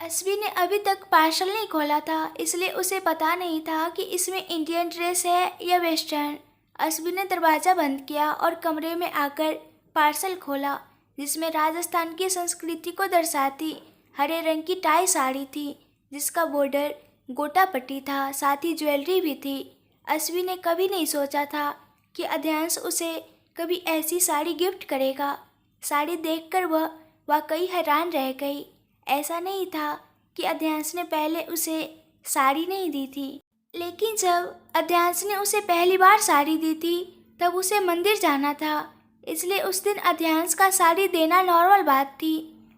अस्वी ने अभी तक पार्सल नहीं खोला था, इसलिए उसे पता नहीं था कि इसमें इंडियन ड्रेस है या वेस्टर्न। अस्वी ने दरवाज़ा बंद किया और कमरे में आकर पार्सल खोला, जिसमें राजस्थान की संस्कृति को दर्शाती हरे रंग की टाई साड़ी थी, जिसका बॉर्डर गोटा पट्टी था, साथ ही ज्वेलरी भी थी। अस्वी ने कभी नहीं सोचा था कि अध्यांश उसे कभी ऐसी साड़ी गिफ्ट करेगा। साड़ी देखकर वह वाकई हैरान रह गई। ऐसा नहीं था कि अध्यांश ने पहले उसे साड़ी नहीं दी थी, लेकिन जब अध्यांश ने उसे पहली बार साड़ी दी थी तब उसे मंदिर जाना था, इसलिए उस दिन अध्यांश का साड़ी देना नॉर्मल बात थी।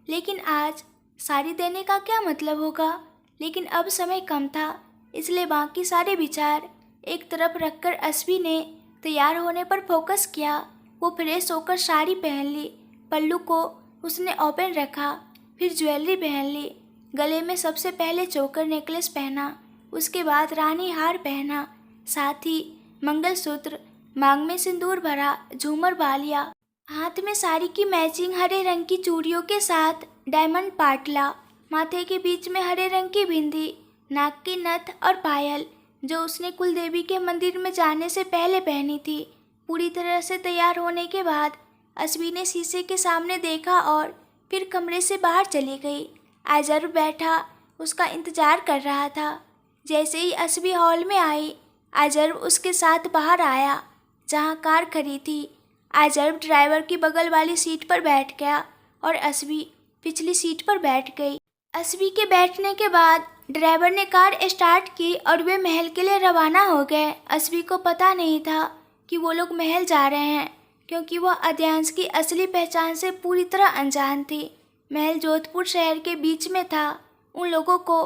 लेकिन आज साड़ी देने का क्या मतलब होगा। लेकिन अब समय कम था, इसलिए बाकी सारे विचार एक तरफ रखकर अस्वी ने तैयार होने पर फोकस किया। वो फ्रेश होकर साड़ी पहन ली, पल्लू को उसने ओपन रखा, फिर ज्वेलरी पहन ली। गले में सबसे पहले चोकर नेकलेस पहना, उसके बाद रानी हार पहना, साथ ही मंगलसूत्र, मांग में सिंदूर भरा, झूमर बालिया, हाथ में साड़ी की मैचिंग हरे रंग की चूड़ियों के साथ डायमंड पाटला, माथे के बीच में हरे रंग की बिंदी, नाक की नथ और पायल, जो उसने कुल देवी के मंदिर में जाने से पहले पहनी थी। पूरी तरह से तैयार होने के बाद अस्वी ने शीशे के सामने देखा और फिर कमरे से बाहर चली गई। आजर्व बैठा उसका इंतजार कर रहा था। जैसे ही अस्वी हॉल में आई, आजर्व उसके साथ बाहर आया जहां कार खड़ी थी। आजर्व ड्राइवर की बगल वाली सीट पर बैठ गया और अस्वी पिछली सीट पर बैठ गई। अस्वी के बैठने के बाद ड्राइवर ने कार स्टार्ट की और वे महल के लिए रवाना हो गए। अस्वी को पता नहीं था कि वो लोग महल जा रहे हैं, क्योंकि वह अध्यांश की असली पहचान से पूरी तरह अनजान थी। महल जोधपुर शहर के बीच में था। उन लोगों को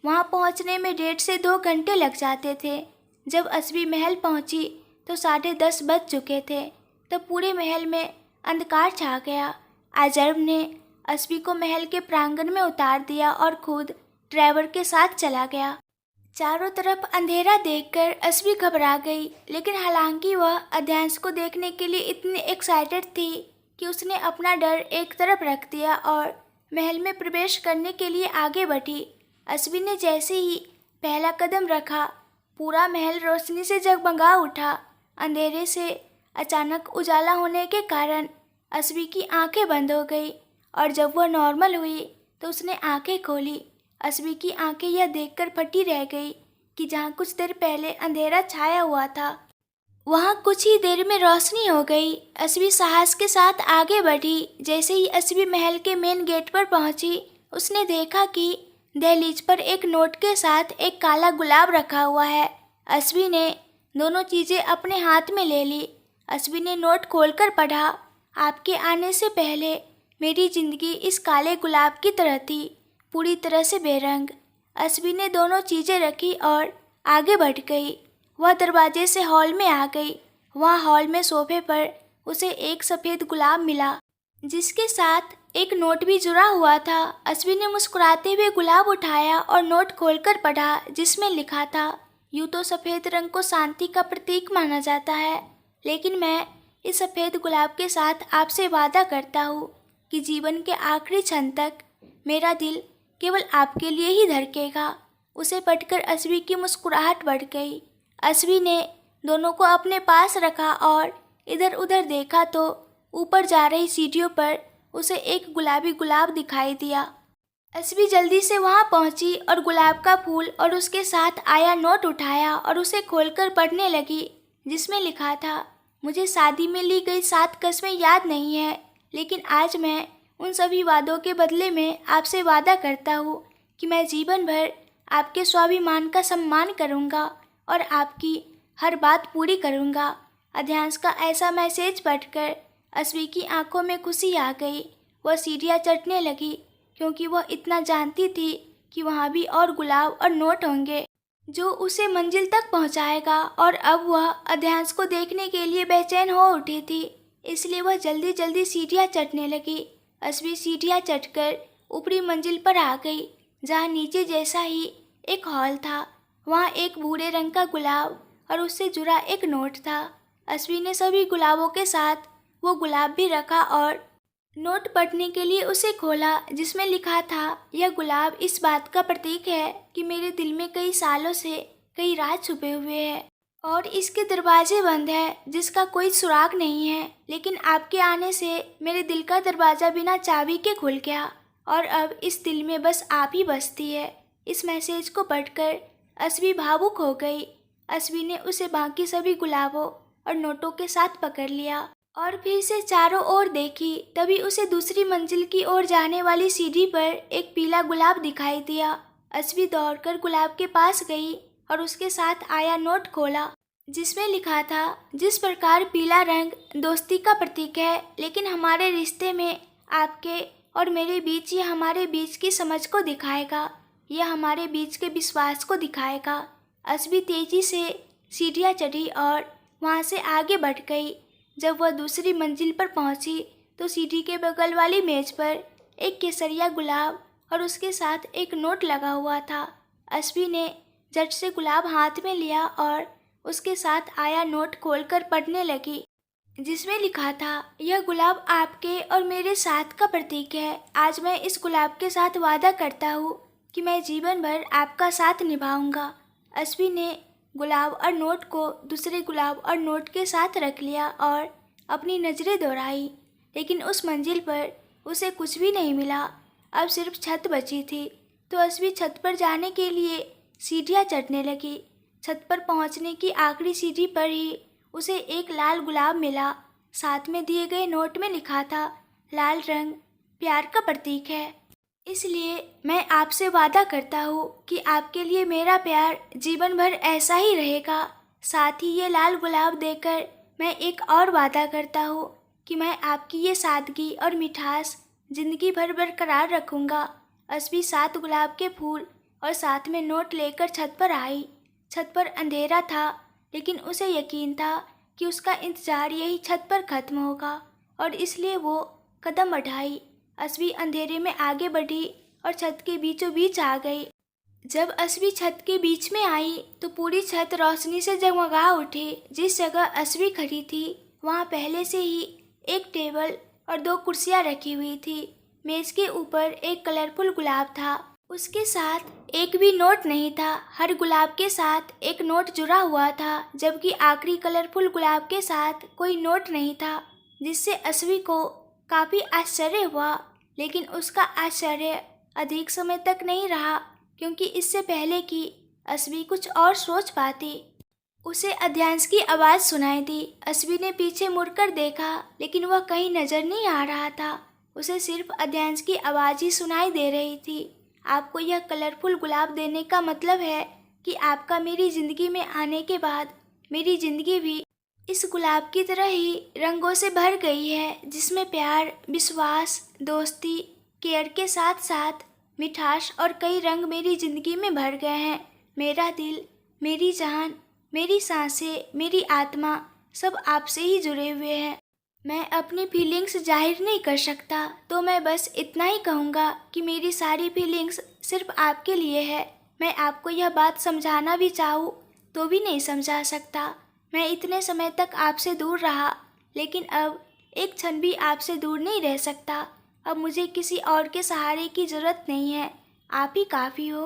वहां पहुंचने में 1.5 से 2 घंटे लग जाते थे। जब अस्वी महल पहुंची तो 10:30 बज चुके थे। तब पूरे महल में अंधकार छा गया। आजर्व ने अस्वी को महल के प्रांगण में उतार दिया और खुद ड्राइवर के साथ चला गया। चारों तरफ अंधेरा देखकर अस्वी घबरा गई, लेकिन हालांकि वह अध्यांश को देखने के लिए इतनी एक्साइटेड थी कि उसने अपना डर एक तरफ रख दिया और महल में प्रवेश करने के लिए आगे बढ़ी। अस्वी ने जैसे ही पहला कदम रखा, पूरा महल रोशनी से जगमगा उठा। अंधेरे से अचानक उजाला होने के कारण अस्वी की आंखें बंद हो गई और जब वह नॉर्मल हुई तो उसने आंखें खोली। अस्वी की आंखें यह देखकर फटी रह गई कि जहाँ कुछ देर पहले अंधेरा छाया हुआ था, वहाँ कुछ ही देर में रोशनी हो गई। अस्वी साहस के साथ आगे बढ़ी। जैसे ही अस्वी महल के मेन गेट पर पहुंची, उसने देखा कि दहलीज पर एक नोट के साथ एक काला गुलाब रखा हुआ है। अस्वी ने दोनों चीज़ें अपने हाथ में ले ली। अस्वी ने नोट खोलकर पढ़ा, आपके आने से पहले मेरी जिंदगी इस काले गुलाब की तरह थी, पूरी तरह से बेरंग। अस्वी ने दोनों चीज़ें रखी और आगे बढ़ गई। वह दरवाजे से हॉल में आ गई। वहाँ हॉल में सोफे पर उसे एक सफ़ेद गुलाब मिला, जिसके साथ एक नोट भी जुड़ा हुआ था। अस्वी ने मुस्कुराते हुए गुलाब उठाया और नोट खोलकर पढ़ा, जिसमें लिखा था, यूँ तो सफ़ेद रंग को शांति का प्रतीक माना जाता है, लेकिन मैं इस सफ़ेद गुलाब के साथ आपसे वादा करता हूँ कि जीवन के आखिरी क्षण तक मेरा दिल केवल आपके लिए ही धड़केगा। उसे पढ़कर अस्वी की मुस्कुराहट बढ़ गई। अस्वी ने दोनों को अपने पास रखा और इधर उधर देखा तो ऊपर जा रही सीढ़ियों पर उसे एक गुलाबी गुलाब दिखाई दिया। अस्वी जल्दी से वहां पहुंची और गुलाब का फूल और उसके साथ आया नोट उठाया और उसे खोलकर पढ़ने लगी, जिसमें लिखा था, मुझे शादी में ली गई 7 कस्में याद नहीं है, लेकिन आज मैं उन सभी वादों के बदले में आपसे वादा करता हूँ कि मैं जीवन भर आपके स्वाभिमान का सम्मान करूँगा और आपकी हर बात पूरी करूँगा। अध्यांश का ऐसा मैसेज पढ़कर अस्वी की आंखों में खुशी आ गई। वह सीढ़ियाँ चढ़ने लगी, क्योंकि वह इतना जानती थी कि वहाँ भी और गुलाब और नोट होंगे जो उसे मंजिल तक पहुँचाएगा। और अब वह अध्यांश को देखने के लिए बेचैन हो उठी थी, इसलिए वह जल्दी जल्दी सीढ़ियाँ चढ़ने लगी। अस्वी सीढ़ियाँ चढ़कर ऊपरी मंजिल पर आ गई, जहाँ नीचे जैसा ही एक हॉल था। वहाँ एक भूरे रंग का गुलाब और उससे जुड़ा एक नोट था। अस्वी ने सभी गुलाबों के साथ वो गुलाब भी रखा और नोट पढ़ने के लिए उसे खोला, जिसमें लिखा था, यह गुलाब इस बात का प्रतीक है कि मेरे दिल में कई सालों से कई राज छुपे हुए हैं और इसके दरवाजे बंद है, जिसका कोई सुराग नहीं है। लेकिन आपके आने से मेरे दिल का दरवाज़ा बिना चाबी के खुल गया और अब इस दिल में बस आप ही बसती है। इस मैसेज को पढ़कर अस्वी भावुक हो गई। अस्वी ने उसे बाकी सभी गुलाबों और नोटों के साथ पकड़ लिया और फिर से चारों ओर देखी। तभी उसे दूसरी मंजिल की ओर जाने वाली सीढ़ी पर एक पीला गुलाब दिखाई दिया। अस्वी दौड़कर गुलाब के पास गई और उसके साथ आया नोट खोला, जिसमें लिखा था, जिस प्रकार पीला रंग दोस्ती का प्रतीक है, लेकिन हमारे रिश्ते में आपके और मेरे बीच ये हमारे बीच की समझ को दिखाएगा, यह हमारे बीच के विश्वास को दिखाएगा। अस्वी तेजी से सीढ़ियाँ चढ़ी और वहाँ से आगे बढ़ गई। जब वह दूसरी मंजिल पर पहुंची तो सीढ़ी के बगल वाली मेज पर एक केसरिया गुलाब और उसके साथ एक नोट लगा हुआ था। अस्वी ने झट से गुलाब हाथ में लिया और उसके साथ आया नोट खोलकर पढ़ने लगी, जिसमें लिखा था, यह गुलाब आपके और मेरे साथ का प्रतीक है। आज मैं इस गुलाब के साथ वादा करता हूँ कि मैं जीवन भर आपका साथ निभाऊंगा। अस्वी ने गुलाब और नोट को दूसरे गुलाब और नोट के साथ रख लिया और अपनी नज़रें दौड़ाई, लेकिन उस मंजिल पर उसे कुछ भी नहीं मिला। अब सिर्फ छत बची थी, तो अस्वी छत पर जाने के लिए सीढ़ियाँ चढ़ने लगी। छत पर पहुँचने की आखिरी सीढ़ी पर ही उसे एक लाल गुलाब मिला। साथ में दिए गए नोट में लिखा था, लाल रंग प्यार का प्रतीक है, इसलिए मैं आपसे वादा करता हूँ कि आपके लिए मेरा प्यार जीवन भर ऐसा ही रहेगा। साथ ही ये लाल गुलाब देकर मैं एक और वादा करता हूँ कि मैं आपकी ये सादगी और मिठास जिंदगी भर बरकरार रखूँगा। अस्वी 7 गुलाब के फूल और साथ में नोट लेकर छत पर आई। छत पर अंधेरा था, लेकिन उसे यकीन था कि उसका इंतज़ार यही छत पर ख़त्म होगा और इसलिए वो कदम बढ़ाई। अस्वी अंधेरे में आगे बढ़ी और छत के बीचों बीच आ गई। जब अस्वी छत के बीच में आई तो पूरी छत रोशनी से जगमगा उठी। जिस जगह अस्वी खड़ी थी वहाँ पहले से ही एक टेबल और 2 कुर्सियाँ रखी हुई थी। मेज के ऊपर एक कलरफुल गुलाब था, उसके साथ एक भी नोट नहीं था। हर गुलाब के साथ एक नोट जुड़ा हुआ था, जबकि आखिरी कलरफुल गुलाब के साथ कोई नोट नहीं था, जिससे अस्वी को काफ़ी आश्चर्य हुआ। लेकिन उसका आश्चर्य अधिक समय तक नहीं रहा, क्योंकि इससे पहले कि अस्वी कुछ और सोच पाती, उसे अध्यांश की आवाज़ सुनाई दी। अस्वी ने पीछे मुड़कर देखा, लेकिन वह कहीं नज़र नहीं आ रहा था। उसे सिर्फ अध्यांश की आवाज़ ही सुनाई दे रही थी। आपको यह कलरफुल गुलाब देने का मतलब है कि आपका मेरी ज़िंदगी में आने के बाद मेरी ज़िंदगी भी इस गुलाब की तरह ही रंगों से भर गई है, जिसमें प्यार, विश्वास, दोस्ती, केयर के साथ साथ मिठास और कई रंग मेरी ज़िंदगी में भर गए हैं। मेरा दिल, मेरी जान, मेरी सांसें, मेरी आत्मा सब आपसे ही जुड़े हुए हैं। मैं अपनी फीलिंग्स जाहिर नहीं कर सकता, तो मैं बस इतना ही कहूँगा कि मेरी सारी फीलिंग्स सिर्फ आपके लिए है। मैं आपको यह बात समझाना भी चाहूँ तो भी नहीं समझा सकता। मैं इतने समय तक आपसे दूर रहा, लेकिन अब एक क्षण भी आपसे दूर नहीं रह सकता। अब मुझे किसी और के सहारे की ज़रूरत नहीं है, आप ही काफ़ी हो।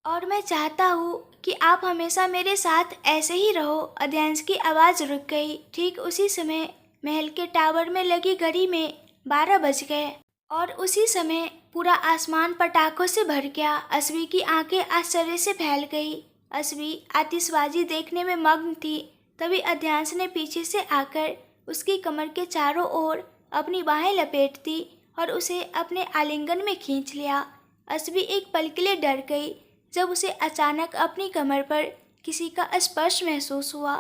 और मैं चाहता हूँ कि आप हमेशा मेरे साथ ऐसे ही रहो। अध्यांश की आवाज़ रुक गई। ठीक उसी समय महल के टावर में लगी घड़ी में 12 बज गए और उसी समय पूरा आसमान पटाखों से भर गया। अस्वी की आंखें आश्चर्य से फैल गई। अस्वी आतिशबाजी देखने में मग्न थी। तभी अध्यांश ने पीछे से आकर उसकी कमर के चारों ओर अपनी बाहें लपेट दी और उसे अपने आलिंगन में खींच लिया। अस्वी एक पल के लिए डर गई जब उसे अचानक अपनी कमर पर किसी का स्पर्श महसूस हुआ,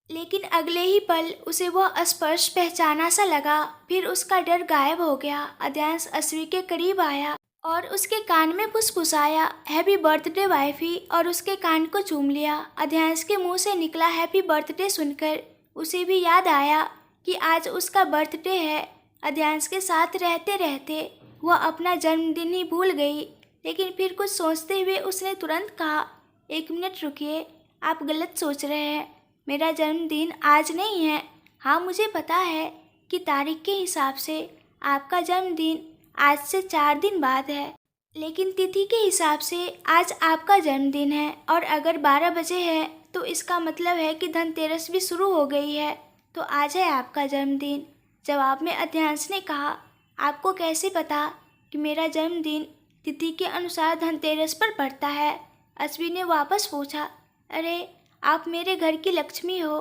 लेकिन अगले ही पल उसे वह स्पर्श पहचाना सा लगा। फिर उसका डर गायब हो गया। अध्यांश अस्वी के करीब आया और उसके कान में फुसफुसाया, हैप्पी बर्थडे वाइफी, और उसके कान को चूम लिया। अध्यांश के मुंह से निकला हैप्पी बर्थडे सुनकर उसे भी याद आया कि आज उसका बर्थडे है। अध्यांश के साथ रहते रहते वह अपना जन्मदिन ही भूल गई, लेकिन फिर कुछ सोचते हुए उसने तुरंत कहा, 1 मिनट रुकिए, आप गलत सोच रहे हैं। मेरा जन्मदिन आज नहीं है। हाँ, मुझे पता है कि तारीख के हिसाब से आपका जन्मदिन आज से 4 दिन बाद है, लेकिन तिथि के हिसाब से आज आपका जन्मदिन है और अगर 12 बजे है तो इसका मतलब है कि धनतेरस भी शुरू हो गई है, तो आज है आपका जन्मदिन। जवाब में अध्यांश ने कहा, आपको कैसे पता कि मेरा जन्मदिन तिथि के अनुसार धनतेरस पर पड़ता है? अश्विन ने वापस पूछा। अरे, आप मेरे घर की लक्ष्मी हो,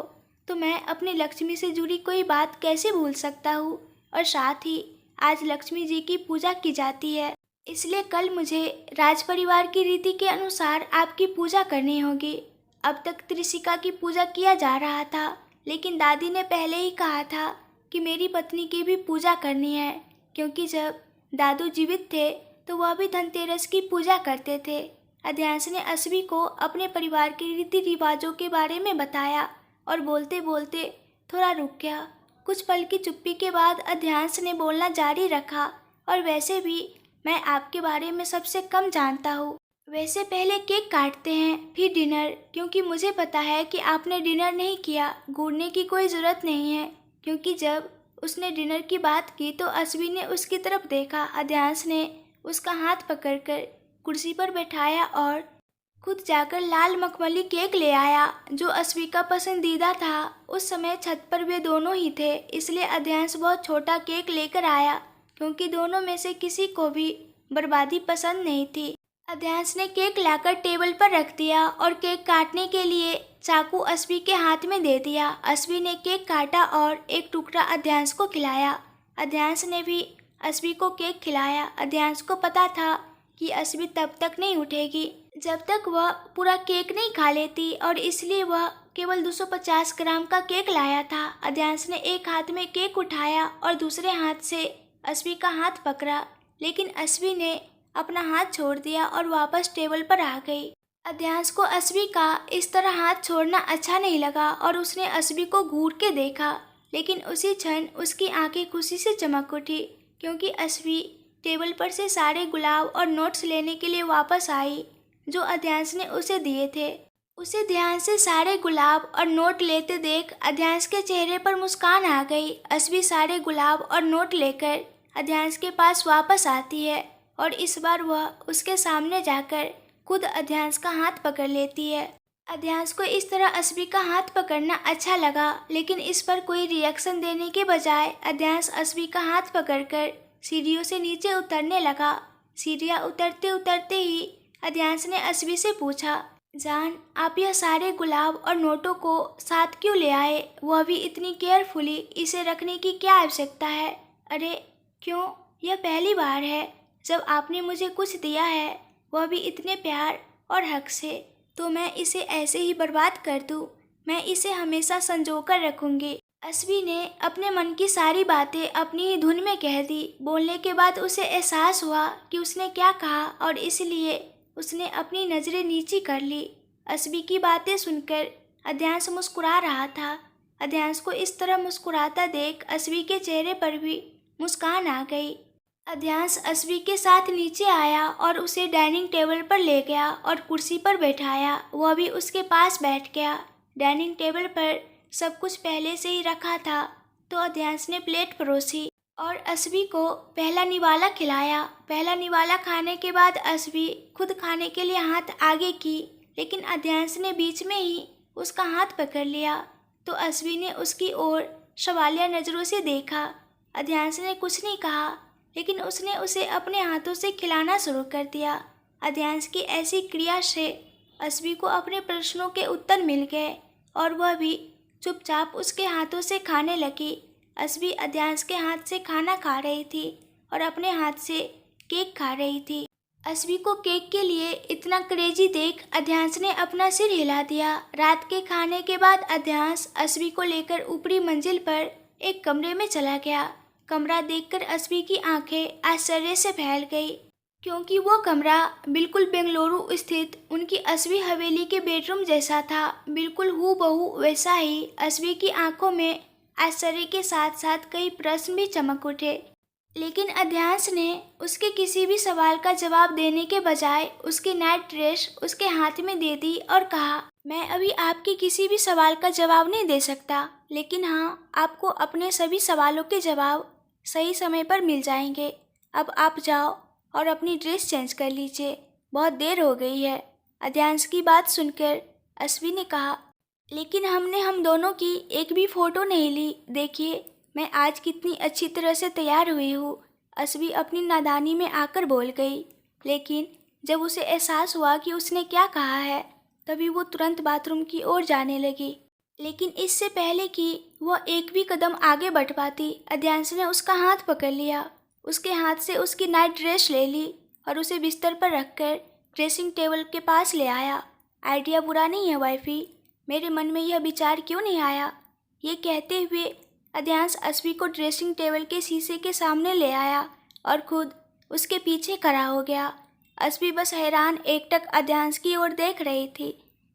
तो मैं अपनी लक्ष्मी से जुड़ी कोई बात कैसे भूल सकता हूँ। और साथ ही आज लक्ष्मी जी की पूजा की जाती है, इसलिए कल मुझे राज परिवार की रीति के अनुसार आपकी पूजा करनी होगी। अब तक त्रिशिका की पूजा किया जा रहा था, लेकिन दादी ने पहले ही कहा था कि मेरी पत्नी की भी पूजा करनी है, क्योंकि जब दादू जीवित थे तो वह भी धनतेरस की पूजा करते थे। अध्यांश ने अश्वी को अपने परिवार के रीति रिवाजों के बारे में बताया और बोलते बोलते थोड़ा रुक गया। कुछ पल की चुप्पी के बाद अध्यांश ने बोलना जारी रखा, और वैसे भी मैं आपके बारे में सबसे कम जानता हूँ। वैसे पहले केक काटते हैं, फिर डिनर, क्योंकि मुझे पता है कि आपने डिनर नहीं किया। घूरने की कोई ज़रूरत नहीं है, क्योंकि जब उसने डिनर की बात की तो अश्वी ने उसकी तरफ देखा। अध्यांश ने उसका हाथ पकड़कर कुर्सी पर बैठाया और खुद जाकर लाल मखमली केक ले आया, जो अश्वी का पसंदीदा था। उस समय छत पर वे दोनों ही थे, इसलिए अध्यांश बहुत छोटा केक लेकर आया, क्योंकि दोनों में से किसी को भी बर्बादी पसंद नहीं थी। अध्यांश ने केक लाकर टेबल पर रख दिया और केक काटने के लिए चाकू अश्वी के हाथ में दे दिया। अश्वी ने केक काटा और एक टुकड़ा अध्यांश को खिलाया। अध्यांश ने भी अश्वी को केक खिलाया। अध्यांश को पता था कि अश्वी तब तक नहीं उठेगी जब तक वह पूरा केक नहीं खा लेती, और इसलिए वह केवल 250 ग्राम का केक लाया था। अध्यांश ने एक हाथ में केक उठाया और दूसरे हाथ से अश्वी का हाथ पकड़ा, लेकिन अश्वी ने अपना हाथ छोड़ दिया और वापस टेबल पर आ गई। अध्यांश को अश्वी का इस तरह हाथ छोड़ना अच्छा नहीं लगा और उसने अश्वी को घूर के देखा, लेकिन उसी क्षण उसकी आंखें खुशी से चमक उठी, क्योंकि अश्वी टेबल पर से सारे गुलाब और नोट्स लेने के लिए वापस आई जो अध्यांश ने उसे दिए थे। उसे ध्यान से सारे गुलाब और नोट लेते देख अध्यांश के चेहरे पर मुस्कान आ गई। अश्वी सारे गुलाब और नोट लेकर अध्यांश के पास वापस आती है और इस बार वह उसके सामने जाकर खुद अध्यांश का हाथ पकड़ लेती है। अध्यांश को इस तरह अश्वी का हाथ पकड़ना अच्छा लगा, लेकिन इस पर कोई रिएक्शन देने के बजाय अध्यांश अश्वी का हाथ पकड़कर सीढ़ियों से नीचे उतरने लगा। सीढ़ियाँ उतरते उतरते ही अध्यांश ने अश्वी से पूछा, जान, आप यह सारे गुलाब और नोटों को साथ क्यों ले आए, वह भी इतनी केयरफुली? इसे रखने की क्या आवश्यकता है? अरे क्यों, यह पहली बार है जब आपने मुझे कुछ दिया है, वह भी इतने प्यार और हक से, तो मैं इसे ऐसे ही बर्बाद कर दूँ? मैं इसे हमेशा संजो कर रखूँगी। अश्वी ने अपने मन की सारी बातें अपनी ही धुन में कह दी। बोलने के बाद उसे एहसास हुआ कि उसने क्या कहा, और इसलिए उसने अपनी नज़रें नीची कर ली। अश्वी की बातें सुनकर अध्यांश मुस्कुरा रहा था। अध्यांश को इस तरह मुस्कुराता देख अश्वी के चेहरे पर भी मुस्कान आ गई। अध्यांश अश्वी के साथ नीचे आया और उसे डाइनिंग टेबल पर ले गया और कुर्सी पर बैठाया। वह भी उसके पास बैठ गया। डाइनिंग टेबल पर सब कुछ पहले से ही रखा था, तो अध्यांश ने प्लेट परोसी और अश्वी को पहला निवाला खिलाया। पहला निवाला खाने के बाद अश्वी खुद खाने के लिए हाथ आगे की, लेकिन अध्यांश ने बीच में ही उसका हाथ पकड़ लिया, तो अश्वी ने उसकी ओर सवालिया नज़रों से देखा। अध्यांश ने कुछ नहीं कहा, लेकिन उसने उसे अपने हाथों से खिलाना शुरू कर दिया। अध्यांश की ऐसी क्रिया से अश्वी को अपने प्रश्नों के उत्तर मिल गए और वह भी चुपचाप उसके हाथों से खाने लगी। अश्वी अध्यांश के हाथ से खाना खा रही थी और अपने हाथ से केक खा रही थी। अश्वी को केक के लिए इतना क्रेजी देख अध्यांश ने अपना सिर हिला दिया। रात के खाने के बाद अध्यांश अश्वी को लेकर ऊपरी मंजिल पर एक कमरे में चला गया। कमरा देखकर अश्वी की आंखें आश्चर्य से फैल गई, क्योंकि वो कमरा बिल्कुल बेंगलुरु स्थित उनकी अश्वी हवेली के बेडरूम जैसा था। बिल्कुल हूबहू वैसा ही। अश्वी की आंखों में आश्चर्य के साथ साथ कई प्रश्न भी चमक उठे, लेकिन अध्यांश ने उसके किसी भी सवाल का जवाब देने के बजाय उसकी नाइट ड्रेस उसके हाथ में दे दी और कहा, मैं अभी आपके किसी भी सवाल का जवाब नहीं दे सकता, लेकिन हाँ, आपको अपने सभी सवालों के जवाब सही समय पर मिल जाएंगे। अब आप जाओ और अपनी ड्रेस चेंज कर लीजिए, बहुत देर हो गई है। अध्यांश की बात सुनकर अस्वी ने कहा, लेकिन हमने हम दोनों की एक भी फ़ोटो नहीं ली। देखिए मैं आज कितनी अच्छी तरह से तैयार हुई हूँ। अस्वी अपनी नादानी में आकर बोल गई, लेकिन जब उसे एहसास हुआ कि उसने क्या कहा है, तभी वो तुरंत बाथरूम की ओर जाने लगी। लेकिन इससे पहले कि वह एक भी कदम आगे बढ़ पाती, अध्यांश ने उसका हाथ पकड़ लिया। उसके हाथ से उसकी नाइट ड्रेस ले ली और उसे बिस्तर पर रखकर ड्रेसिंग टेबल के पास ले आया। आइडिया बुरा नहीं है वाइफी, मेरे मन में यह विचार क्यों नहीं आया? ये कहते हुए अध्यांश अस्वी को ड्रेसिंग टेबल के शीशे के सामने ले आया और खुद उसके पीछे खड़ा हो गया। अस्वी बस हैरान एकटक अध्यांश की ओर देख रही थी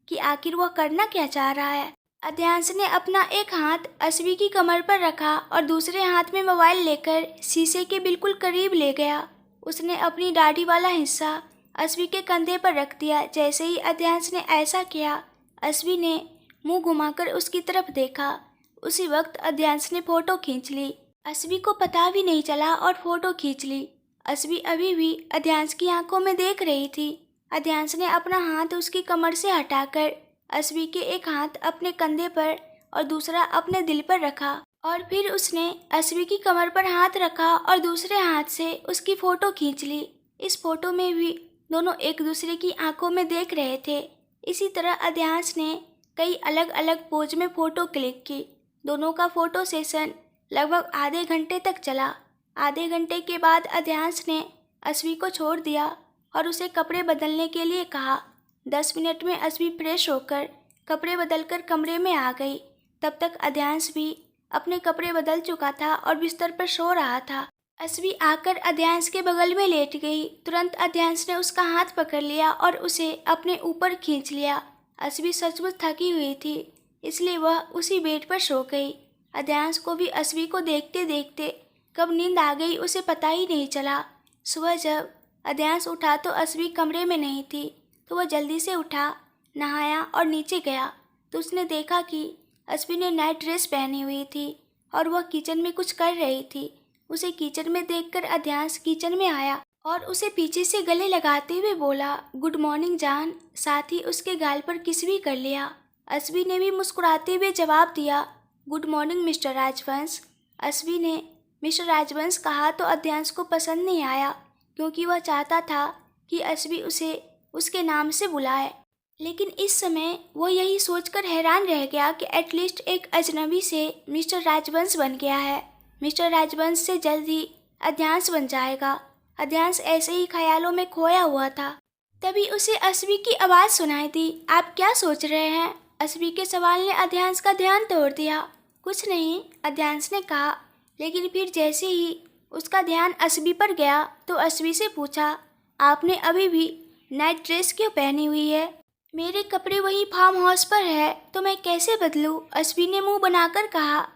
कि आखिर वह करना क्या चाह रहा है। अध्यांश ने अपना एक हाथ अस्वी की कमर पर रखा और दूसरे हाथ में मोबाइल लेकर शीशे के बिल्कुल करीब ले गया। उसने अपनी दाढ़ी वाला हिस्सा अस्वी के कंधे पर रख दिया। जैसे ही अध्यांश ने ऐसा किया, अस्वी ने मुंह घुमाकर उसकी तरफ देखा। उसी वक्त अध्यांश ने फोटो खींच ली। अस्वी को पता भी नहीं चला और फोटो खींच ली। अस्वी अभी भी अध्यांश की आंखों में देख रही थी। अध्यांश ने अपना हाथ उसकी कमर से हटाकर अस्वी के एक हाथ अपने कंधे पर और दूसरा अपने दिल पर रखा और फिर उसने अस्वी की कमर पर हाथ रखा और दूसरे हाथ से उसकी फ़ोटो खींच ली। इस फोटो में भी दोनों एक दूसरे की आंखों में देख रहे थे। इसी तरह अध्यांश ने कई अलग अलग पोज में फ़ोटो क्लिक की। दोनों का फ़ोटो सेशन लगभग आधे घंटे तक चला। आधे घंटे के बाद अध्यांश ने अस्वी को छोड़ दिया और उसे कपड़े बदलने के लिए कहा। 10 मिनट में अस्वी फ्रेश होकर कपड़े बदलकर कमरे में आ गई। तब तक अध्यांश भी अपने कपड़े बदल चुका था और बिस्तर पर सो रहा था। अस्वी आकर अध्यांश के बगल में लेट गई। तुरंत अध्यांश ने उसका हाथ पकड़ लिया और उसे अपने ऊपर खींच लिया। अस्वी सचमुच थकी हुई थी, इसलिए वह उसी बेड पर सो गई। अध्यांश को भी अस्वी को देखते देखते कब नींद आ गई उसे पता ही नहीं चला। सुबह जब अध्यांश उठा तो अस्वी कमरे में नहीं थी, तो वह जल्दी से उठा, नहाया और नीचे गया तो उसने देखा कि अस्वी ने नाइट ड्रेस पहनी हुई थी और वह किचन में कुछ कर रही थी। उसे किचन में देखकर अध्यांश किचन में आया और उसे पीछे से गले लगाते हुए बोला, गुड मॉर्निंग जान। साथ ही उसके गाल पर किस भी कर लिया। अस्वी ने भी मुस्कुराते हुए जवाब दिया, गुड मॉर्निंग मिस्टर राजवंश। अस्वी ने मिस्टर राजवंश कहा तो अध्यांश को पसंद नहीं आया, क्योंकि वह चाहता था कि अस्वी उसे उसके नाम से बुलाए। लेकिन इस समय वो यही सोचकर हैरान रह गया कि एटलीस्ट एक अजनबी से मिस्टर राजवंश बन गया है। मिस्टर राजवंश से जल्द ही अध्यांश बन जाएगा। अध्यांश ऐसे ही ख्यालों में खोया हुआ था। तभी उसे अस्वी की आवाज़ सुनाई दी, आप क्या सोच रहे हैं? अस्वी के सवाल ने अध्यांश का ध्यान तोड़ दिया। कुछ नहीं, अध्यांश ने कहा। लेकिन फिर जैसे ही उसका ध्यान अस्वी पर गया तो अस्वी से पूछा, आपने अभी भी नाइट ड्रेस क्यों पहनी हुई है? मेरे कपड़े वही फार्म हाउस पर है, तो मैं कैसे बदलूं? अस्वी ने मुंह बनाकर कहा।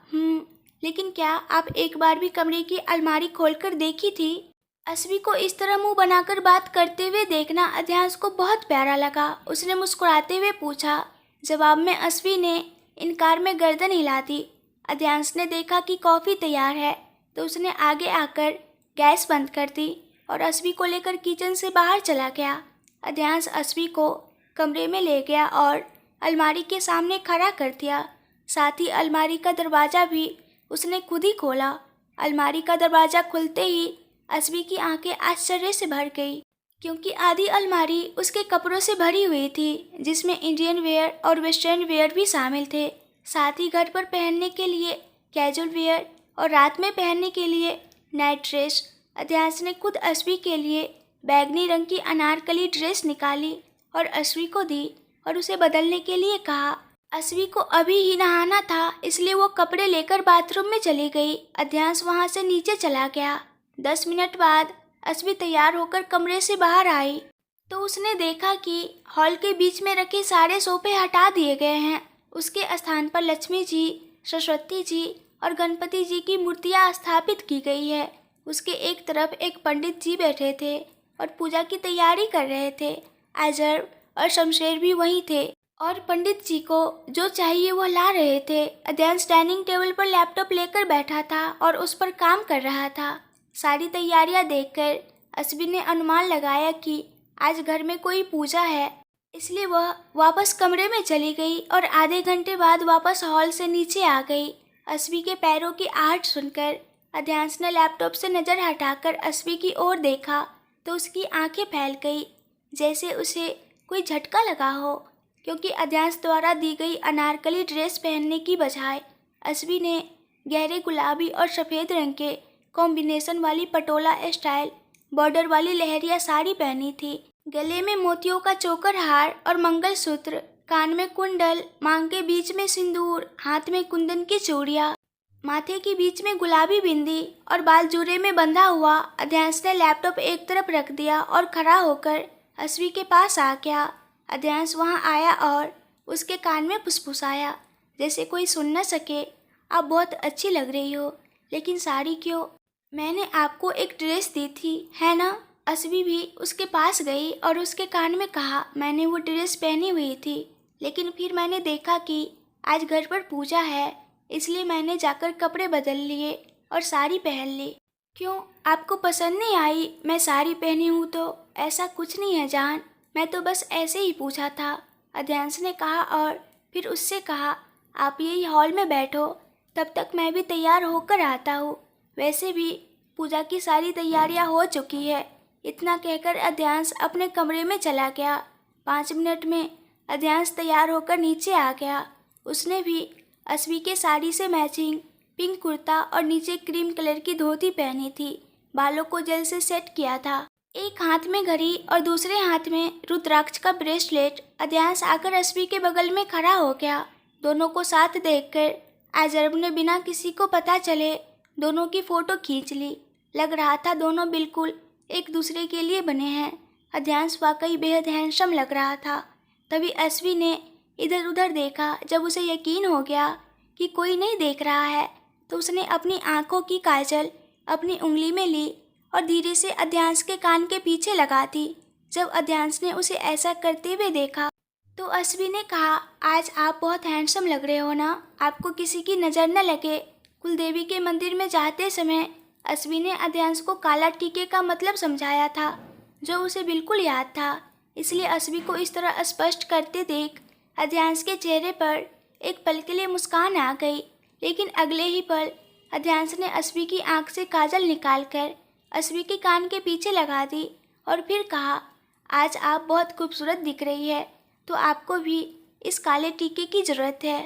लेकिन क्या आप एक बार भी कमरे की अलमारी खोलकर देखी थी? अस्वी को इस तरह मुंह बनाकर बात करते हुए देखना अध्यांश को बहुत प्यारा लगा। उसने मुस्कुराते हुए पूछा। जवाब में अस्वी ने इनकार में गर्दन हिला दी। अध्यांश ने देखा कि कॉफ़ी तैयार है तो उसने आगे आकर गैस बंद कर दी और अस्वी को लेकर किचन से बाहर चला गया। अध्यांश अस्वी को कमरे में ले गया और अलमारी के सामने खड़ा कर दिया। साथ ही अलमारी का दरवाज़ा भी उसने खुद ही खोला। अलमारी का दरवाज़ा खुलते ही अस्वी की आंखें आश्चर्य से भर गई, क्योंकि आधी अलमारी उसके कपड़ों से भरी हुई थी, जिसमें इंडियन वेयर और वेस्टर्न वेयर भी शामिल थे। साथ ही घर पर पहनने के लिए कैजुअल वेयर और रात में पहनने के लिए नाइट ड्रेस। अध्यांश ने खुद अस्वी के लिए बैगनी रंग की अनारकली ड्रेस निकाली और अस्वी को दी और उसे बदलने के लिए कहा। अस्वी को अभी ही नहाना था, इसलिए वो कपड़े लेकर बाथरूम में चली गई। अध्यांश वहाँ से नीचे चला गया। 10 मिनट बाद अस्वी तैयार होकर कमरे से बाहर आई तो उसने देखा कि हॉल के बीच में रखे सारे सोफे हटा दिए गए हैं। उसके स्थान पर लक्ष्मी जी, सरस्वती जी और गणपति जी की मूर्तियाँ स्थापित की गई है। उसके एक तरफ एक पंडित जी बैठे थे और पूजा की तैयारी कर रहे थे। अजर और शमशेर भी वहीं थे। और पंडित जी को जो चाहिए वो ला रहे थे। अध्यांश डाइनिंग टेबल पर लैपटॉप लेकर बैठा था और उस पर काम कर रहा था। सारी तैयारियां देखकर अश्विन ने अनुमान लगाया कि आज घर में कोई पूजा है, इसलिए वह वापस कमरे में चली गई और आधे घंटे बाद वापस हॉल से नीचे आ गई। अश्वी के पैरों की आहट सुनकर अध्यांश ने लैपटॉप से नज़र हटाकर अश्वी की ओर देखा तो उसकी आंखें फैल गई, जैसे उसे कोई झटका लगा हो, क्योंकि अध्यांश द्वारा दी गई अनारकली ड्रेस पहनने की बजाय अश्वी ने गहरे गुलाबी और सफ़ेद रंग के कॉम्बिनेशन वाली पटोला स्टाइल बॉर्डर वाली लहरिया साड़ी पहनी थी। गले में मोतियों का चोकर हार और मंगलसूत्र, कान में कुंडल, मांग के बीच में सिंदूर, हाथ में कुंदन की चूड़ियाँ, माथे के बीच में गुलाबी बिंदी और बाल जूड़े में बंधा हुआ। अध्यांश ने लैपटॉप एक तरफ रख दिया और खड़ा होकर अश्वी के पास आ गया। अध्यांश वहां आया और उसके कान में फुसफुसाया, जैसे कोई सुन न सके, आप बहुत अच्छी लग रही हो, लेकिन साड़ी क्यों? मैंने आपको एक ड्रेस दी थी, है ना? अश्वी भी उसके पास गई और उसके कान में कहा, मैंने वो ड्रेस पहनी हुई थी, लेकिन फिर मैंने देखा कि आज घर पर पूजा है, इसलिए मैंने जाकर कपड़े बदल लिए और साड़ी पहन ली। क्यों, आपको पसंद नहीं आई मैं साड़ी पहनी हूँ तो? ऐसा कुछ नहीं है जान, मैं तो बस ऐसे ही पूछा था, अध्यांश ने कहा और फिर उससे कहा, आप यही हॉल में बैठो, तब तक मैं भी तैयार होकर आता हूँ। वैसे भी पूजा की सारी तैयारियाँ हो चुकी है। इतना कहकर अध्यांश अपने कमरे में चला गया। 5 मिनट में अध्यांश तैयार होकर नीचे आ गया। उसने भी अश्वी के साड़ी से मैचिंग पिंक कुर्ता और नीचे क्रीम कलर की धोती पहनी थी। बालों को जेल से सेट किया था। एक हाथ में घड़ी और दूसरे हाथ में रुद्राक्ष का ब्रेसलेट। अध्यांश आकर अश्वी के बगल में खड़ा हो गया। दोनों को साथ देखकर आजर्ब ने बिना किसी को पता चले दोनों की फोटो खींच ली। लग रहा था दोनों बिल्कुल एक दूसरे के लिए बने हैं। अध्यांश वाकई बेहद हैंडसम लग रहा था। तभी अश्वी ने इधर उधर देखा। जब उसे यकीन हो गया कि कोई नहीं देख रहा है तो उसने अपनी आंखों की काजल अपनी उंगली में ली और धीरे से अध्यांश के कान के पीछे लगा दी। जब अध्यांश ने उसे ऐसा करते हुए देखा तो अश्वी ने कहा, आज आप बहुत हैंडसम लग रहे हो ना, आपको किसी की नज़र न लगे। कुलदेवी के मंदिर में जाते समय अश्वी ने अध्यांश को काला टीके का मतलब समझाया था, जो उसे बिल्कुल याद था। इसलिए अश्वी को इस तरह स्पष्ट करते देख अध्यांश के चेहरे पर एक पल के लिए मुस्कान आ गई, लेकिन अगले ही पल अध्यांश ने अश्वी की आंख से काजल निकालकर अश्वी के कान के पीछे लगा दी और फिर कहा, आज आप बहुत खूबसूरत दिख रही है, तो आपको भी इस काले टीके की ज़रूरत है,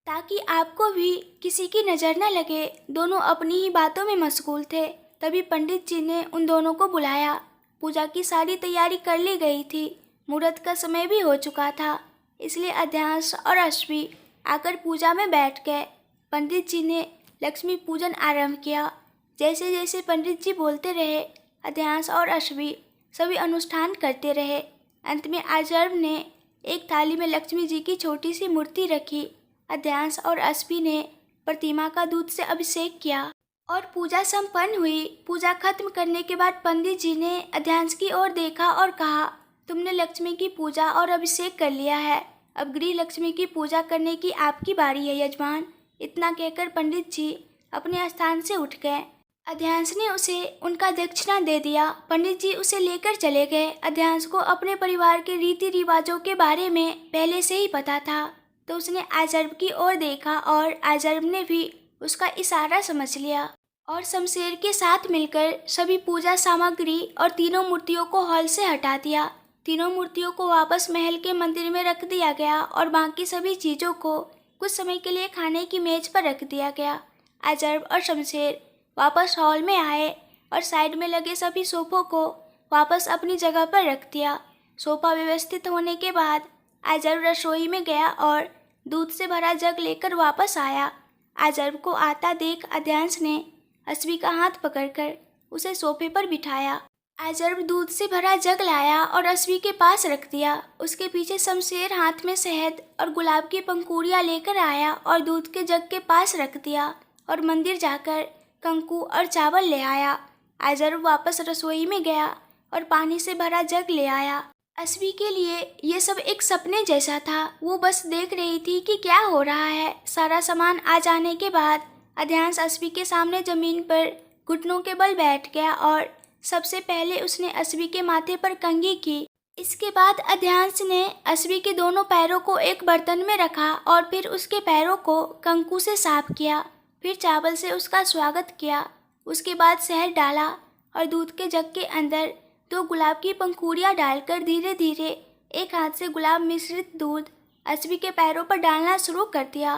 ताकि आपको भी किसी की नज़र न लगे। दोनों अपनी ही बातों में मशगूल थे। तभी पंडित जी ने उन दोनों को बुलाया। पूजा की सारी तैयारी कर ली गई थी। मुहूर्त का समय भी हो चुका था, इसलिए अध्यांश और अश्वी आकर पूजा में बैठ गए। पंडित जी ने लक्ष्मी पूजन आरंभ किया। जैसे जैसे पंडित जी बोलते रहे, अध्यांश और अश्वी सभी अनुष्ठान करते रहे। अंत में आजर्ब ने एक थाली में लक्ष्मी जी की छोटी सी मूर्ति रखी। अध्यांश और अश्वी ने प्रतिमा का दूध से अभिषेक किया और पूजा संपन्न हुई। पूजा खत्म करने के बाद पंडित जी ने अध्यांश की ओर देखा और कहा, तुमने लक्ष्मी की पूजा और अभिषेक कर लिया है, अब गृह लक्ष्मी की पूजा करने की आपकी बारी है यजमान। इतना कहकर पंडित जी अपने स्थान से उठ गए। अध्यांश ने उसे उनका दक्षिणा दे दिया। पंडित जी उसे लेकर चले गए। अध्यांश को अपने परिवार के रीति रिवाजों के बारे में पहले से ही पता था, तो उसने आजर्ब की ओर देखा और आजर्ब ने भी उसका इशारा समझ लिया और शमशेर के साथ मिलकर सभी पूजा सामग्री और तीनों मूर्तियों को हॉल से हटा दिया। तीनों मूर्तियों को वापस महल के मंदिर में रख दिया गया और बाकी सभी चीज़ों को कुछ समय के लिए खाने की मेज पर रख दिया गया। आजर्ब और शमशेर वापस हॉल में आए और साइड में लगे सभी सोफों को वापस अपनी जगह पर रख दिया। सोफा व्यवस्थित होने के बाद आजर्ब रसोई में गया और दूध से भरा जग लेकर वापस आया। आजर्ब को आता देख अध्यांश ने अश्वी का हाथ पकड़कर उसे सोफे पर बिठाया। आजर्ब दूध से भरा जग लाया और अश्वी के पास रख दिया। उसके पीछे शमशेर हाथ में शहद और गुलाब की पंखुड़ियाँ लेकर आया और दूध के जग के पास रख दिया और मंदिर जाकर कंकु और चावल ले आया। आजर्ब वापस रसोई में गया और पानी से भरा जग ले आया। अस्वी के लिए ये सब एक सपने जैसा था। वो बस देख रही थी कि क्या हो रहा है। सारा सामान आ जाने के बाद अध्यांश अस्वी के सामने जमीन पर घुटनों के बल बैठ गया और सबसे पहले उसने अस्वी के माथे पर कंघी की। इसके बाद अध्यांश ने अस्वी के दोनों पैरों को एक बर्तन में रखा और फिर उसके पैरों को कंकु से साफ किया। फिर चावल से उसका स्वागत किया। उसके बाद शहद डाला और दूध के जग के अंदर 2 गुलाब की पंखुड़ियाँ डालकर धीरे धीरे एक हाथ से गुलाब मिश्रित दूध अस्वी के पैरों पर डालना शुरू कर दिया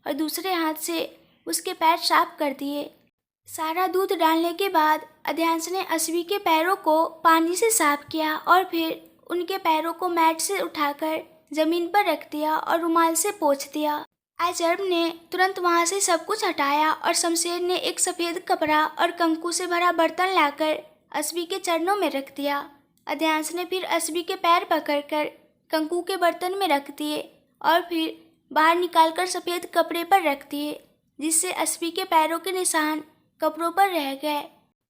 और दूसरे हाथ से उसके पैर साफ कर दिए। सारा दूध डालने के बाद अध्यांश ने अस्वी के पैरों को पानी से साफ किया और फिर उनके पैरों को मैट से उठाकर जमीन पर रख दिया और रुमाल से पोंछ दिया। अजर्व ने तुरंत वहां से सब कुछ हटाया और शमशेर ने एक सफ़ेद कपड़ा और कंकु से भरा बर्तन लाकर अस्वी के चरणों में रख दिया। अध्यांश ने फिर अस्वी के पैर पकड़कर कंकु के बर्तन में रख दिए और फिर बाहर निकालकर सफ़ेद कपड़े पर रख दिए, जिससे अस्वी के पैरों के निशान कपड़ों पर रह गए।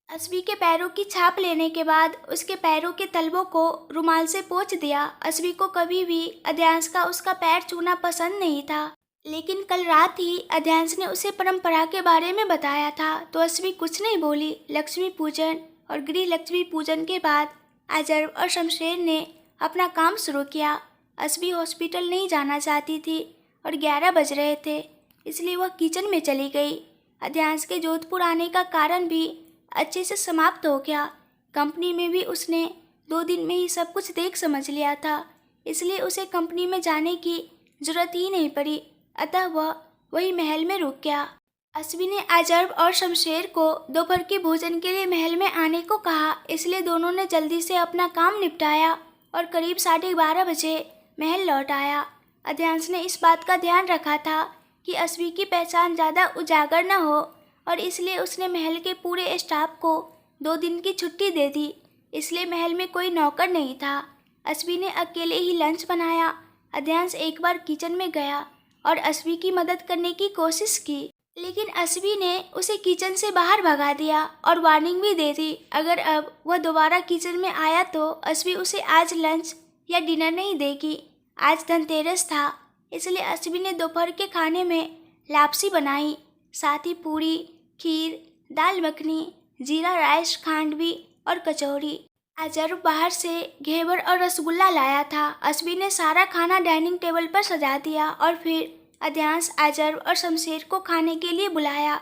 अस्वी के पैरों की छाप लेने के बाद उसके पैरों के तलवों को रुमाल से पोंछ दिया। अस्वी को कभी भी अध्यांश का उसका पैर छूना पसंद नहीं था, लेकिन कल रात ही अध्यांश ने उसे परंपरा के बारे में बताया था, तो अस्वी कुछ नहीं बोली। लक्ष्मी पूजन और गृह लक्ष्मी पूजन के बाद अजर्व और शमशेर ने अपना काम शुरू किया। अस्वी हॉस्पिटल नहीं जाना चाहती थी और 11 बज रहे थे, इसलिए वह किचन में चली गई। अध्यांश के जोधपुर आने का कारण भी अच्छे से समाप्त हो गया। कंपनी में भी उसने 2 दिन में ही सब कुछ देख समझ लिया था, इसलिए उसे कंपनी में जाने की जरूरत ही नहीं पड़ी। अतः वह वही महल में रुक गया। अस्वी ने अजर्व और शमशेर को दोपहर के भोजन के लिए महल में आने को कहा, इसलिए दोनों ने जल्दी से अपना काम निपटाया और करीब 12:30 बजे महल लौट आया। अध्यांश ने इस बात का ध्यान रखा था कि अस्वी की पहचान ज़्यादा उजागर न हो और इसलिए उसने महल के पूरे स्टाफ को 2 दिन की छुट्टी दे दी, इसलिए महल में कोई नौकर नहीं था। अस्वी ने अकेले ही लंच बनाया। अध्यांश एक बार किचन में गया और अस्वी की मदद करने की कोशिश की, लेकिन अस्वी ने उसे किचन से बाहर भगा दिया और वार्निंग भी दे दी, अगर अब वह दोबारा किचन में आया तो अस्वी उसे आज लंच या डिनर नहीं देगी। आज धनतेरस था, इसलिए अस्वी ने दोपहर के खाने में लापसी बनाई, साथ ही पूरी, खीर, दाल मखनी, जीरा राइस, खांडवी और कचौड़ी। अजर्व बाहर से घेवर और रसगुल्ला लाया था। अस्वी ने सारा खाना डाइनिंग टेबल पर सजा दिया और फिर अध्यांश, अजर्व और शमशेर को खाने के लिए बुलाया।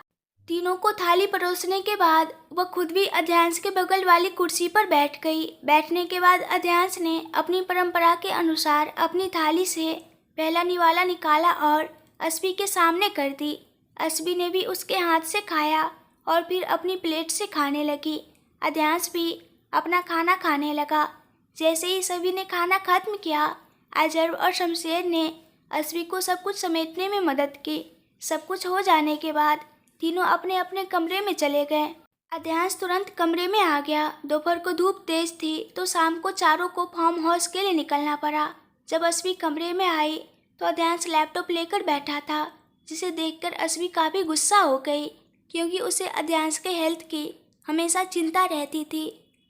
तीनों को थाली परोसने के बाद वह खुद भी अध्यांश के बगल वाली कुर्सी पर बैठ गई। बैठने के बाद अध्यांश ने अपनी परंपरा के अनुसार अपनी थाली से पहला निवाला निकाला और अस्वी के सामने कर दी। अस्वी ने भी उसके हाथ से खाया और फिर अपनी प्लेट से खाने लगी। अध्यांश भी अपना खाना खाने लगा। जैसे ही सभी ने खाना खत्म किया, अजर्व और शमशेर ने अस्वी को सब कुछ समेटने में मदद की। सब कुछ हो जाने के बाद तीनों अपने अपने कमरे में चले गए। अध्यांश तुरंत कमरे में आ गया। दोपहर को धूप तेज थी तो शाम को चारों को फार्म हाउस के लिए निकलना पड़ा। जब अस्वी कमरे में आई तो अध्यांश लैपटॉप लेकर बैठा था, जिसे देखकर अस्वी काफ़ी गुस्सा हो गई, क्योंकि उसे अध्यांश के हेल्थ की हमेशा चिंता रहती थी।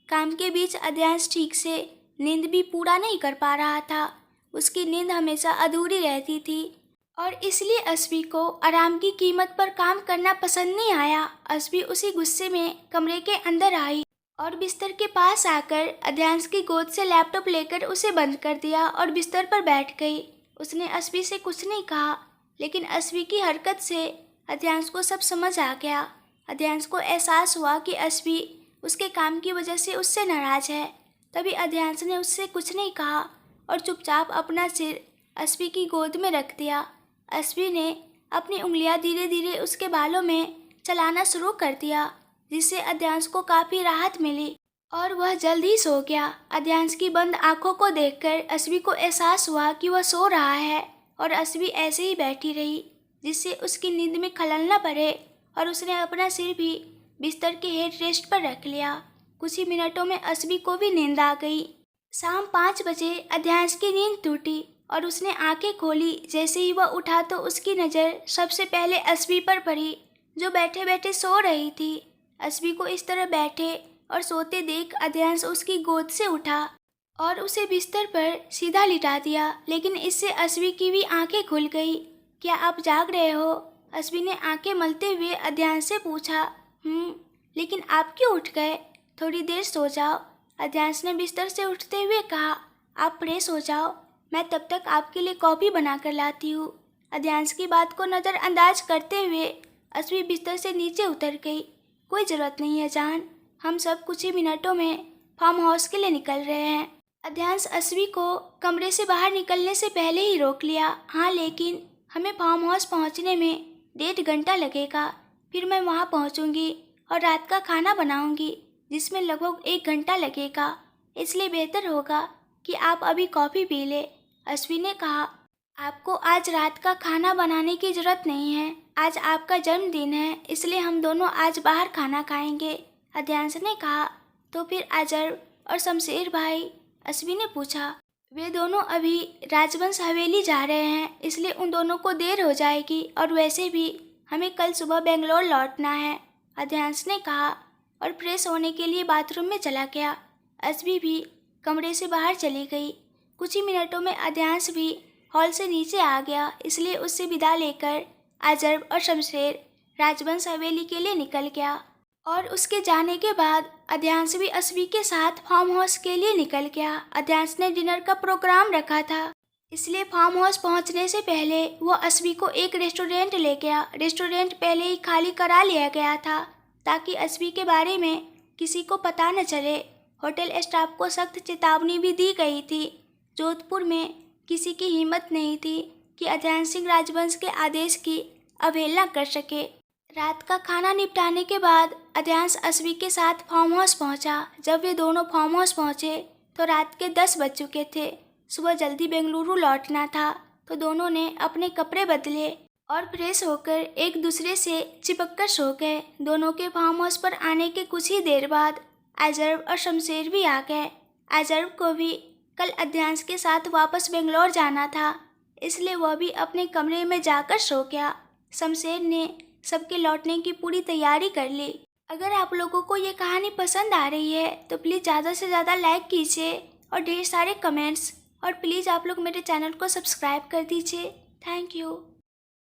काम के बीच अध्यांश ठीक से नींद भी पूरा नहीं कर पा रहा था। उसकी नींद हमेशा अधूरी रहती थी और इसलिए अस्वी को आराम की कीमत पर काम करना पसंद नहीं आया। अस्वी उसी गुस्से में कमरे के अंदर आई और बिस्तर के पास आकर अध्यांश की गोद से लैपटॉप लेकर उसे बंद कर दिया और बिस्तर पर बैठ गई। उसने अस्वी से कुछ नहीं कहा, लेकिन अस्वी की हरकत से अध्यांश को सब समझ आ गया। अध्यांश को एहसास हुआ कि अस्वी उसके काम की वजह से उससे नाराज है। तभी अध्यांश ने उससे कुछ नहीं कहा और चुपचाप अपना सिर अस्वी की गोद में रख दिया। अस्वी ने अपनी उंगलियां धीरे धीरे उसके बालों में चलाना शुरू कर दिया, जिससे अध्यांश को काफ़ी राहत मिली और वह जल्द ही सो गया। अध्यांश की बंद आंखों को देखकर अस्वी को एहसास हुआ कि वह सो रहा है और अस्वी ऐसे ही बैठी रही, जिससे उसकी नींद में खलल न पड़े और उसने अपना सिर भी बिस्तर के हेड रेस्ट पर रख लिया। कुछ ही मिनटों में अस्वी को भी नींद आ गई। शाम 5 बजे अध्यांश की नींद टूटी और उसने आंखें खोली। जैसे ही वह उठा तो उसकी नज़र सबसे पहले अस्वी पर पड़ी, जो बैठे बैठे सो रही थी। अस्वी को इस तरह बैठे और सोते देख अध्यांश उसकी गोद से उठा और उसे बिस्तर पर सीधा लिटा दिया। लेकिन इससे अस्वी की भी आंखें खुल गई। क्या आप जाग रहे हो? अस्वी ने आंखें मलते हुए अध्यांश से पूछा। लेकिन आप क्यों उठ गए? थोड़ी देर सो जाओ, अध्यांश ने बिस्तर से उठते हुए कहा। आप फ्रेश हो जाओ, मैं तब तक आपके लिए कॉफ़ी बना कर लाती हूँ। अध्यांश की बात को नज़रअंदाज करते हुए अस्वी बिस्तर से नीचे उतर गई। कोई ज़रूरत नहीं है जान, हम सब कुछ ही मिनटों में फार्म हाउस के लिए निकल रहे हैं। अध्यांश अस्वी को कमरे से बाहर निकलने से पहले ही रोक लिया। हाँ, लेकिन हमें फार्म हाउस पहुँचने में 1.5 घंटा लगेगा। फिर मैं वहाँ पहुँचूँगी और रात का खाना बनाऊँगी, जिसमें लगभग 1 घंटा लगेगा। इसलिए बेहतर होगा कि आप अभी कॉफ़ी पी ले, अस्वी ने कहा। आपको आज रात का खाना बनाने की ज़रूरत नहीं है। आज आपका जन्मदिन है, इसलिए हम दोनों आज बाहर खाना खाएंगे, अध्यांश ने कहा। तो फिर अजर और शमशेर भाई? अस्वी ने पूछा। वे दोनों अभी राजवंश हवेली जा रहे हैं, इसलिए उन दोनों को देर हो जाएगी और वैसे भी हमें कल सुबह बेंगलोर लौटना है, अध्यांश ने कहा और फ्रेश होने के लिए बाथरूम में चला गया। अस्वी भी कमरे से बाहर चली गई। कुछ ही मिनटों में अध्यांश भी हॉल से नीचे आ गया, इसलिए उससे विदा लेकर अजर और शमशेर राजवंश हवेली के लिए निकल गया। और उसके जाने के बाद अध्यांश भी अस्वी के साथ फार्म हाउस के लिए निकल गया। अध्यांश ने डिनर का प्रोग्राम रखा था, इसलिए फार्म हाउस पहुंचने से पहले वो अस्वी को एक रेस्टोरेंट ले गया। रेस्टोरेंट पहले ही खाली करा लिया गया था ताकि अस्वी के बारे में किसी को पता न चले। होटल स्टाफ को सख्त चेतावनी भी दी गई थी। जोधपुर में किसी की हिम्मत नहीं थी कि अध्यांश सिंह राजवंश के आदेश की अवहेलना कर सके। रात का खाना निपटाने के बाद अध्यांश अस्वी के साथ फार्म हाउस पहुंचा। जब वे दोनों फार्म हाउस पहुंचे तो रात के 10 बज चुके थे। सुबह जल्दी बेंगलुरु लौटना था, तो दोनों ने अपने कपड़े बदले और फ्रेश होकर एक दूसरे से चिपक कर सो गए। दोनों के फार्म हाउस पर आने के कुछ ही देर बाद अजर्व और शमशेर भी आ गए। अजर्व को भी कल अध्यांश के साथ वापस बेंगलोर जाना था, इसलिए वह भी अपने कमरे में जाकर सो गया। शमशेर ने सबके लौटने की पूरी तैयारी कर ली। अगर आप लोगों को ये कहानी पसंद आ रही है तो प्लीज़ ज़्यादा से ज़्यादा लाइक कीजिए और ढेर सारे कमेंट्स, और प्लीज़ आप लोग मेरे चैनल को सब्सक्राइब कर दीजिए। Thank you.